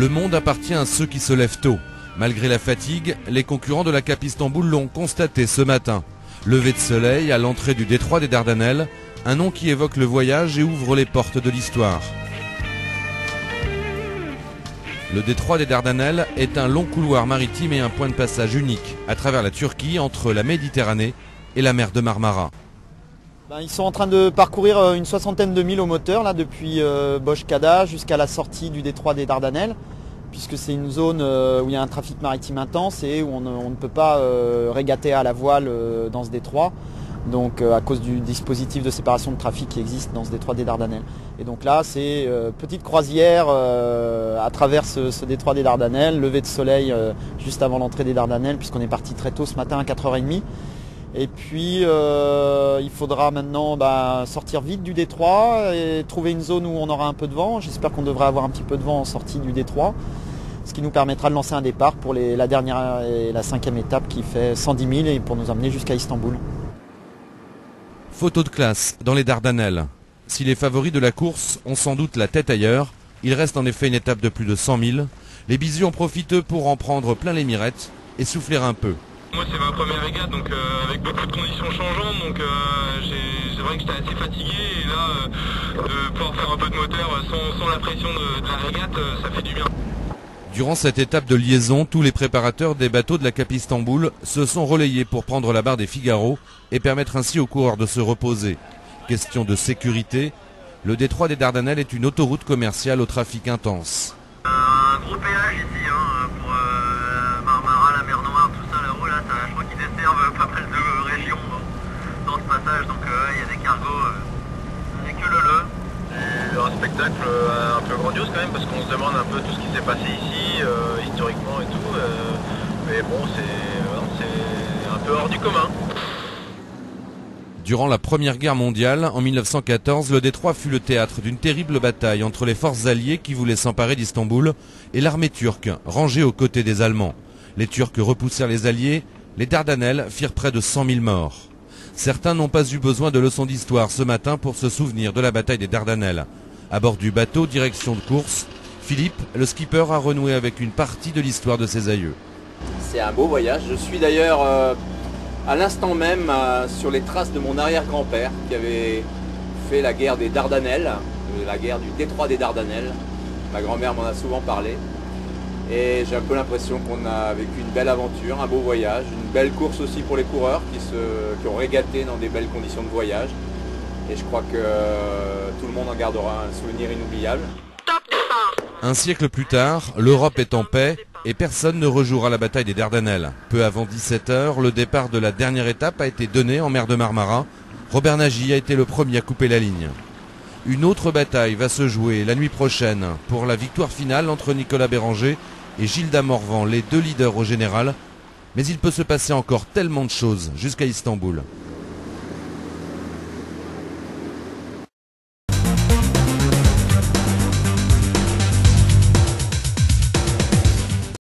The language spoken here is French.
Le monde appartient à ceux qui se lèvent tôt. Malgré la fatigue, les concurrents de la Cap Istanbul l'ont constaté ce matin. Lever de soleil à l'entrée du détroit des Dardanelles, un nom qui évoque le voyage et ouvre les portes de l'histoire. Le détroit des Dardanelles est un long couloir maritime et un point de passage unique à travers la Turquie entre la Méditerranée et la mer de Marmara. Ils sont en train de parcourir une soixantaine de milles au moteur là, depuis Boşkada jusqu'à la sortie du détroit des Dardanelles, puisque c'est une zone où il y a un trafic maritime intense et où on ne peut pas régater à la voile dans ce détroit, donc à cause du dispositif de séparation de trafic qui existe dans ce détroit des Dardanelles. Et donc là c'est petite croisière à travers ce détroit des Dardanelles, lever de soleil juste avant l'entrée des Dardanelles, puisqu'on est parti très tôt ce matin à 4h30. Et puis il faudra maintenant sortir vite du détroit et trouver une zone où on aura un peu de vent. J'espère qu'on devrait avoir un petit peu de vent en sortie du détroit, ce qui nous permettra de lancer un départ pour la dernière et la 5e étape qui fait 110 000 et pour nous emmener jusqu'à Istanbul. Photo de classe dans les Dardanelles. Si les favoris de la course ont sans doute la tête ailleurs, il reste en effet une étape de plus de 100 000. Les bisous en profitent pour en prendre plein les mirettes et souffler un peu. Moi c'est ma première régate, donc avec beaucoup de conditions changeantes, donc c'est vrai que j'étais assez fatigué et là de pouvoir faire un peu de moteur sans la pression de la régate, ça fait du bien. Durant cette étape de liaison, tous les préparateurs des bateaux de la Cap Istanbul se sont relayés pour prendre la barre des Figaro et permettre ainsi aux coureurs de se reposer. Question de sécurité, le détroit des Dardanelles est une autoroute commerciale au trafic intense. Un gros péage ici pour Marmara, la mer Noire, tout ça là-haut, là, je crois qu'ils desservent pas mal de régions dans ce passage, donc il y a des cargos, c'est que le. Un spectacle un peu grandiose quand même, parce qu'on se demande un peu tout ce qui s'est passé ici, historiquement et tout, mais bon, c'est un peu hors du commun. Durant la Première Guerre mondiale, en 1914, le détroit fut le théâtre d'une terrible bataille entre les forces alliées qui voulaient s'emparer d'Istanbul et l'armée turque, rangée aux côtés des Allemands. Les Turcs repoussèrent les Alliés, les Dardanelles firent près de 100 000 morts. Certains n'ont pas eu besoin de leçons d'histoire ce matin pour se souvenir de la bataille des Dardanelles. À bord du bateau, direction de course, Philippe, le skipper, a renoué avec une partie de l'histoire de ses aïeux. C'est un beau voyage. Je suis d'ailleurs à l'instant même sur les traces de mon arrière-grand-père qui avait fait la guerre des Dardanelles, la guerre du détroit des Dardanelles. Ma grand-mère m'en a souvent parlé. Et j'ai un peu l'impression qu'on a vécu une belle aventure, un beau voyage, une belle course aussi pour les coureurs qui ont régaté dans des belles conditions de voyage. Et je crois que tout le monde en gardera un souvenir inoubliable. Un siècle plus tard, l'Europe est en paix et personne ne rejouera la bataille des Dardanelles. Peu avant 17h, le départ de la dernière étape a été donné en mer de Marmara. Robert Nagy a été le premier à couper la ligne. Une autre bataille va se jouer la nuit prochaine pour la victoire finale entre Nicolas Béranger et Gilda Morvan, les deux leaders au général. Mais il peut se passer encore tellement de choses jusqu'à Istanbul.